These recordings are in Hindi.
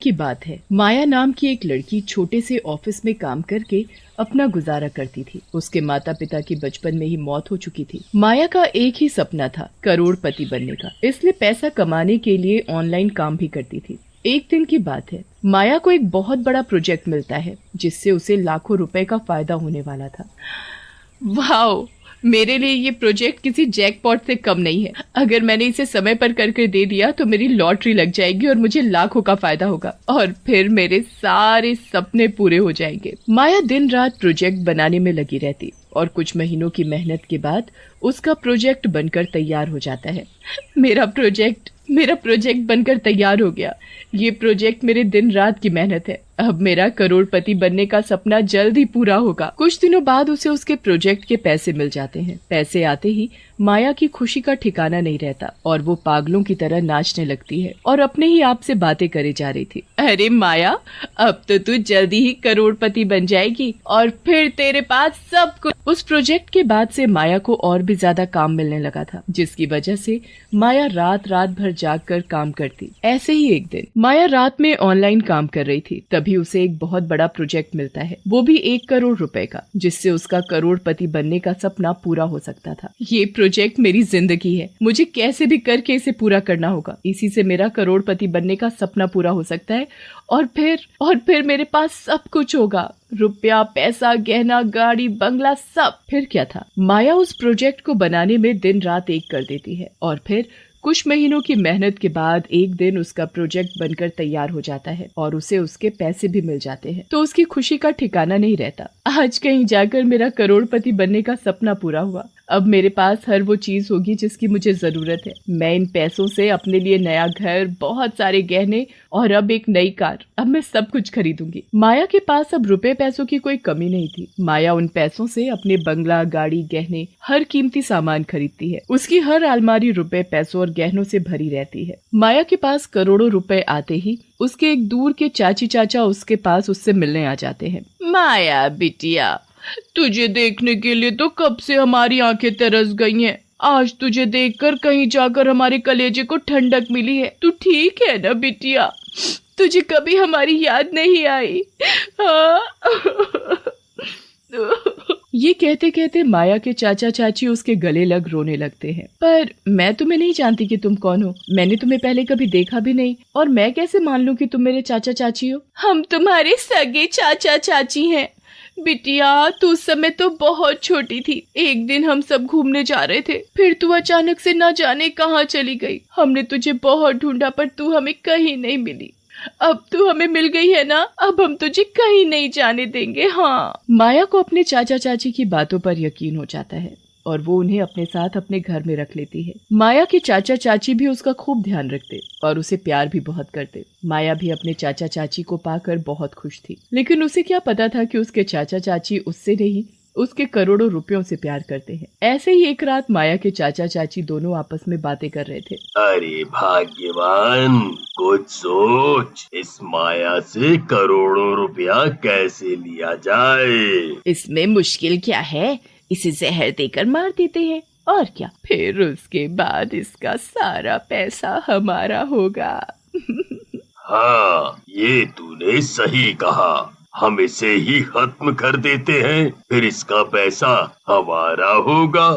की बात है। माया नाम की एक लड़की छोटे से ऑफिस में काम करके अपना गुजारा करती थी। उसके माता पिता की बचपन में ही मौत हो चुकी थी। माया का एक ही सपना था, करोड़पति बनने का। इसलिए पैसा कमाने के लिए ऑनलाइन काम भी करती थी। एक दिन की बात है, माया को एक बहुत बड़ा प्रोजेक्ट मिलता है जिससे उसे लाखों रुपए का फायदा होने वाला था। वाह, मेरे लिए ये प्रोजेक्ट किसी जैकपॉट से कम नहीं है। अगर मैंने इसे समय पर करके दे दिया तो मेरी लॉटरी लग जाएगी और मुझे लाखों का फायदा होगा और फिर मेरे सारे सपने पूरे हो जाएंगे। माया दिन रात प्रोजेक्ट बनाने में लगी रहती और कुछ महीनों की मेहनत के बाद उसका प्रोजेक्ट बनकर तैयार हो जाता है। मेरा प्रोजेक्ट बनकर तैयार हो गया। ये प्रोजेक्ट मेरे दिन रात की मेहनत है। अब मेरा करोड़पति बनने का सपना जल्द ही पूरा होगा। कुछ दिनों बाद उसे उसके प्रोजेक्ट के पैसे मिल जाते हैं। पैसे आते ही माया की खुशी का ठिकाना नहीं रहता और वो पागलों की तरह नाचने लगती है और अपने ही आप से बातें करे जा रही थी। अरे माया, अब तो तू जल्दी ही करोड़पति बन जाएगी और फिर तेरे पास सब कुछ। उस प्रोजेक्ट के बाद से माया को और भी ज्यादा काम मिलने लगा था, जिसकी वजह से माया रात भर जागकर काम करती। ऐसे ही एक दिन माया रात में ऑनलाइन काम कर रही थी, तभी उसे एक बहुत बड़ा प्रोजेक्ट मिलता है, वो भी 1 करोड़ रुपए का, जिससे उसका करोड़पति बनने का सपना पूरा हो सकता था। ये प्रोजेक्ट मेरी जिंदगी है, मुझे कैसे भी करके इसे पूरा करना होगा। इसी से मेरा करोड़पति बनने का सपना पूरा हो सकता है और फिर मेरे पास सब कुछ होगा, रुपया, पैसा, गहना, गाड़ी, बंगला, सब। फिर क्या था, माया उस प्रोजेक्ट को बनाने में दिन रात एक कर देती है और फिर कुछ महीनों की मेहनत के बाद एक दिन उसका प्रोजेक्ट बनकर तैयार हो जाता है और उसे उसके पैसे भी मिल जाते हैं। तो उसकी खुशी का ठिकाना नहीं रहता। आज कहीं जाकर मेरा करोड़पति बनने का सपना पूरा हुआ। अब मेरे पास हर वो चीज होगी जिसकी मुझे जरूरत है। मैं इन पैसों से अपने लिए नया घर, बहुत सारे गहने और अब एक नई कार, अब मैं सब कुछ खरीदूंगी। माया के पास अब रुपए पैसों की कोई कमी नहीं थी। माया उन पैसों से अपने बंगला, गाड़ी, गहने, हर कीमती सामान खरीदती है। उसकी हर अलमारी रुपए, पैसों और गहनों से भरी रहती है। माया के पास करोड़ों रुपए आते ही उसके एक दूर के चाची चाचा उसके पास उससे मिलने आ जाते हैं। माया बिटिया, तुझे देखने के लिए तो कब से हमारी आंखें तरस गई हैं। आज तुझे देखकर कहीं जाकर हमारे कलेजे को ठंडक मिली है। तू ठीक है ना बिटिया? तुझे कभी हमारी याद नहीं आई? ये कहते कहते माया के चाचा चाची उसके गले लग रोने लगते हैं। पर मैं तुम्हें नहीं जानती कि तुम कौन हो। मैंने तुम्हें पहले कभी देखा भी नहीं और मैं कैसे मान लूं कि तुम मेरे चाचा चाची हो? हम तुम्हारे सगे चाचा चाची हैं। बिटिया, तू उस समय तो बहुत छोटी थी। एक दिन हम सब घूमने जा रहे थे, फिर तू अचानक से न जाने कहाँ चली गई। हमने तुझे बहुत ढूंढा पर तू हमें कहीं नहीं मिली। अब तू हमें मिल गई है ना, अब हम तुझे कहीं नहीं जाने देंगे। हाँ। माया को अपने चाचा चाची की बातों पर यकीन हो जाता है और वो उन्हें अपने साथ अपने घर में रख लेती है। माया के चाचा चाची भी उसका खूब ध्यान रखते और उसे प्यार भी बहुत करते। माया भी अपने चाचा चाची को पाकर बहुत खुश थी, लेकिन उसे क्या पता था कि उसके चाचा चाची उससे नहीं, उसके करोड़ों रुपयों से प्यार करते हैं। ऐसे ही एक रात माया के चाचा चाची दोनों आपस में बातें कर रहे थे। अरे भाग्यवान, कुछ सोच, इस माया से करोड़ों रुपया कैसे लिया जाए? इसमें मुश्किल क्या है, इसे जहर देकर मार देते हैं और क्या। फिर उसके बाद इसका सारा पैसा हमारा होगा। हाँ, ये तूने सही कहा। हम इसे ही खत्म कर देते हैं, फिर इसका पैसा हमारा होगा।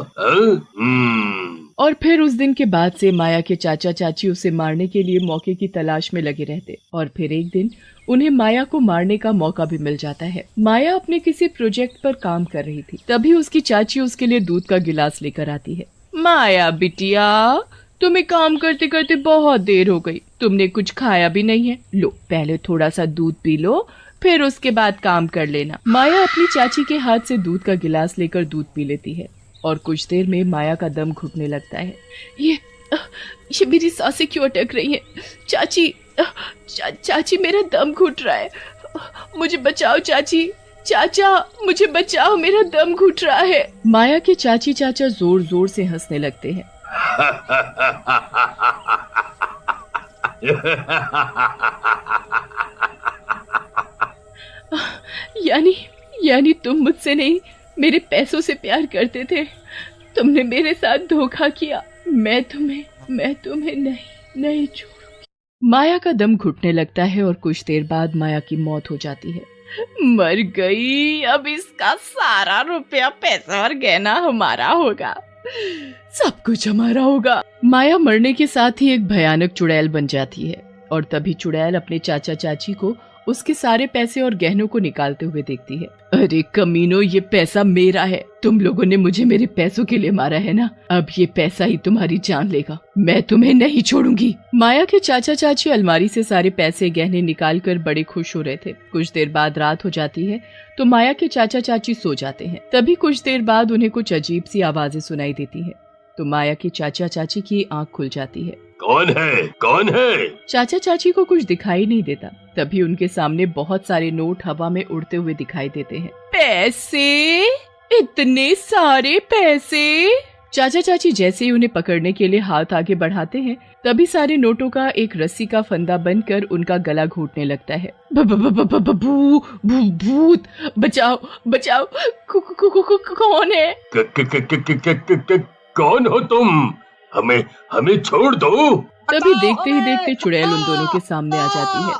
और फिर उस दिन के बाद से माया के चाचा चाची उसे मारने के लिए मौके की तलाश में लगे रहते और फिर एक दिन उन्हें माया को मारने का मौका भी मिल जाता है। माया अपने किसी प्रोजेक्ट पर काम कर रही थी, तभी उसकी चाची उसके लिए दूध का गिलास लेकर आती है। माया बिटिया, तुम्हें काम करते करते बहुत देर हो गई, तुमने कुछ खाया भी नहीं है। लो, पहले थोड़ा सा दूध पी लो, फिर उसके बाद काम कर लेना। माया अपनी चाची के हाथ से दूध का गिलास लेकर दूध पी लेती है और कुछ देर में माया का दम घुटने लगता है। ये मेरी सांसें क्यों अटक रही हैं? चाची मेरा दम घुट रहा है। मुझे बचाओ चाची, चाचा मुझे बचाओ, मेरा दम घुट रहा है। माया के चाची चाचा जोर जोर से हंसने लगते हैं। यानी तुम मुझसे नहीं, मेरे पैसों से प्यार करते थे। तुमने मेरे साथ धोखा किया। मैं तुम्हें नहीं छोड़ूंगी। माया का दम घुटने लगता है और कुछ देर बाद माया की मौत हो जाती है। मर गई, अब इसका सारा रुपया पैसा और गहना हमारा होगा, सब कुछ हमारा होगा। माया मरने के साथ ही एक भयानक चुड़ैल बन जाती है और तभी चुड़ैल अपने चाचा चाची को उसके सारे पैसे और गहनों को निकालते हुए देखती है। अरे कमीनो, ये पैसा मेरा है, तुम लोगों ने मुझे मेरे पैसों के लिए मारा है ना, अब ये पैसा ही तुम्हारी जान लेगा, मैं तुम्हें नहीं छोड़ूंगी। माया के चाचा चाची अलमारी से सारे पैसे गहने निकाल कर बड़े खुश हो रहे थे। कुछ देर बाद रात हो जाती है तो माया के चाचा चाची सो जाते हैं। तभी कुछ देर बाद उन्हें कुछ अजीब सी आवाजें सुनाई देती है तो माया के चाचा चाची की आंख खुल जाती है। कौन है, कौन है? चाचा चाची को कुछ दिखाई नहीं देता। तभी उनके सामने बहुत सारे नोट हवा में उड़ते हुए दिखाई देते हैं। पैसे, इतने सारे पैसे! चाचा चाची जैसे ही उन्हें पकड़ने के लिए हाथ आगे बढ़ाते हैं तभी सारे नोटों का एक रस्सी का फंदा बनकर उनका गला घोटने लगता है। भूत, बचाओ बचाओ, कौन है? कौन हो तुम? हमें छोड़ दो। तभी देखते ही देखते चुड़ैल उन दोनों के सामने आ जाती है।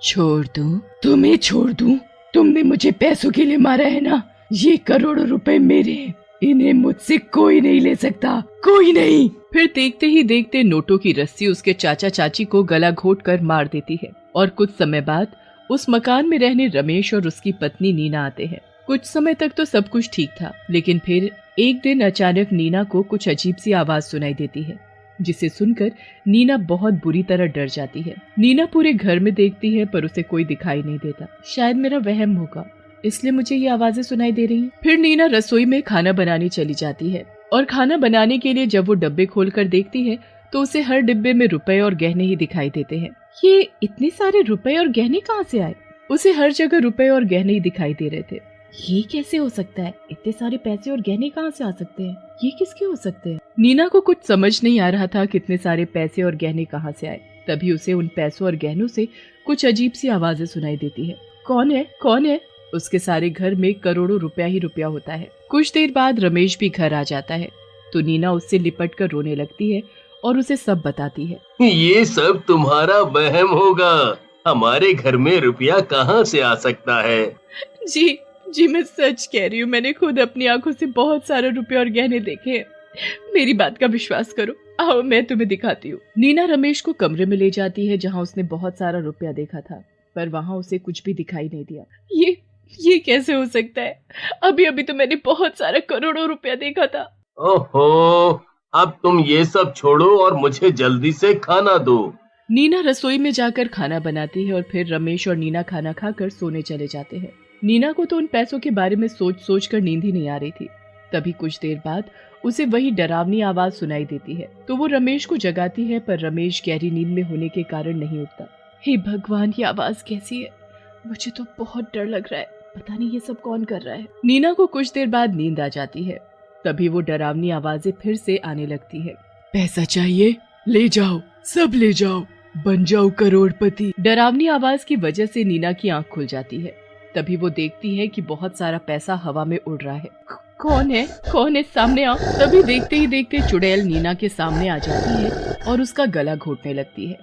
छोड़ दूं? तुम्हें छोड़ दूं? तुमने मुझे पैसों के लिए मारा है ना, ये करोड़ों रुपए मेरे हैं, इन्हें मुझसे कोई नहीं ले सकता, कोई नहीं। फिर देखते ही देखते नोटों की रस्सी उसके चाचा चाची को गला घोट कर मार देती है और कुछ समय बाद उस मकान में रहने रमेश और उसकी पत्नी नीना आते हैं। कुछ समय तक तो सब कुछ ठीक था, लेकिन फिर एक दिन अचानक नीना को कुछ अजीब सी आवाज सुनाई देती है, जिसे सुनकर नीना बहुत बुरी तरह डर जाती है। नीना पूरे घर में देखती है पर उसे कोई दिखाई नहीं देता। शायद मेरा वहम होगा, इसलिए मुझे ये आवाजें सुनाई दे रही हैं। फिर नीना रसोई में खाना बनाने चली जाती है और खाना बनाने के लिए जब वो डब्बे खोलकर देखती है तो उसे हर डिब्बे में रुपए और गहने ही दिखाई देते हैं। ये इतने सारे रुपए और गहने कहाँ से आए? उसे हर जगह रुपए और गहने ही दिखाई दे रहे थे। ये कैसे हो सकता है? इतने सारे पैसे और गहने कहाँ से आ सकते हैं? ये किसके हो सकते हैं? नीना को कुछ समझ नहीं आ रहा था कितने सारे पैसे और गहने कहाँ से आए। तभी उसे उन पैसों और गहनों से कुछ अजीब सी आवाजें सुनाई देती है। कौन है, कौन है? उसके सारे घर में करोड़ों रुपया ही रुपया होता है। कुछ देर बाद रमेश भी घर आ जाता है तो नीना उससे लिपट कर रोने लगती है और उसे सब बताती है। ये सब तुम्हारा वहम होगा, हमारे घर में रुपया कहाँ से आ सकता है? जी मैं सच कह रही हूँ, मैंने खुद अपनी आंखों से बहुत सारे रुपए और गहने देखे हैं, मेरी बात का विश्वास करो, आओ मैं तुम्हें दिखाती हूँ। नीना रमेश को कमरे में ले जाती है जहाँ उसने बहुत सारा रुपया देखा था, पर वहाँ उसे कुछ भी दिखाई नहीं दिया। ये कैसे हो सकता है? अभी अभी तो मैंने बहुत सारा करोड़ों रुपया देखा था। ओहो, अब तुम ये सब छोड़ो और मुझे जल्दी से खाना दो। नीना रसोई में जाकर खाना बनाती है और फिर रमेश और नीना खाना खाकर सोने चले जाते हैं। नीना को तो उन पैसों के बारे में सोच कर नींद ही नहीं आ रही थी। तभी कुछ देर बाद उसे वही डरावनी आवाज सुनाई देती है तो वो रमेश को जगाती है, पर रमेश गहरी नींद में होने के कारण नहीं उठता। हे भगवान, ये आवाज कैसी है? मुझे तो बहुत डर लग रहा है, पता नहीं ये सब कौन कर रहा है। नीना को कुछ देर बाद नींद आ जाती है। तभी वो डरावनी आवाजें फिर से आने लगती है। पैसा चाहिए? ले जाओ, सब ले जाओ, बन जाओ करोड़पति। डरावनी आवाज की वजह से नीना की आंख खुल जाती है। तभी वो देखती है कि बहुत सारा पैसा हवा में उड़ रहा है। कौन है, कौन है? सामने आओ। तभी देखते ही देखते चुड़ैल नीना के सामने आ जाती है और उसका गला घोटने लगती है।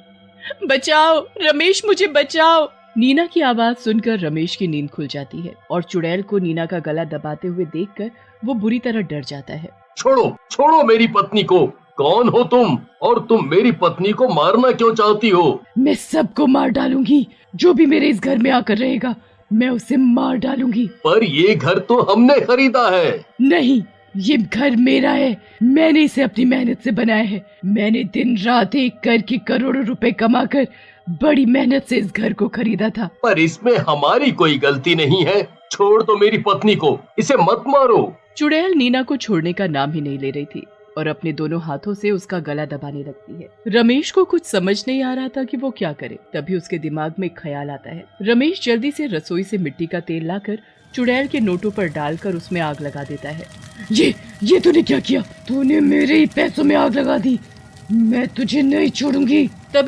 बचाओ रमेश, मुझे बचाओ। नीना की आवाज सुनकर रमेश की नींद खुल जाती है और चुड़ैल को नीना का गला दबाते हुए देखकर वो बुरी तरह डर जाता है। छोड़ो, छोड़ो मेरी पत्नी को। कौन हो तुम और तुम मेरी पत्नी को मारना क्यों चाहती हो? मैं सबको मार डालूंगी, जो भी मेरे इस घर में आकर रहेगा मैं उसे मार डालूंगी। पर ये घर तो हमने खरीदा है। नहीं, ये घर मेरा है, मैंने इसे अपनी मेहनत से बनाया है। मैंने दिन रात एक करके करोड़ों रुपए कमाकर बड़ी मेहनत से इस घर को खरीदा था। पर इसमें हमारी कोई गलती नहीं है। छोड़ दो मेरी पत्नी को, इसे मत मारो। चुड़ैल नीना को छोड़ने का नाम ही नहीं ले रही थी और अपने दोनों हाथों से उसका गला दबाने लगती है। रमेश को कुछ समझ नहीं आ रहा था कि वो क्या करे। तभी उसके दिमाग में ख्याल आता है। रमेश जल्दी से रसोई से मिट्टी का तेल लाकर चुड़ैल के नोटों पर डालकर उसमें आग लगा देता है। ये तूने क्या किया? तूने मेरे ही पैसों में आग लगा दी, मैं तुझे नहीं छोड़ूंगी। तभी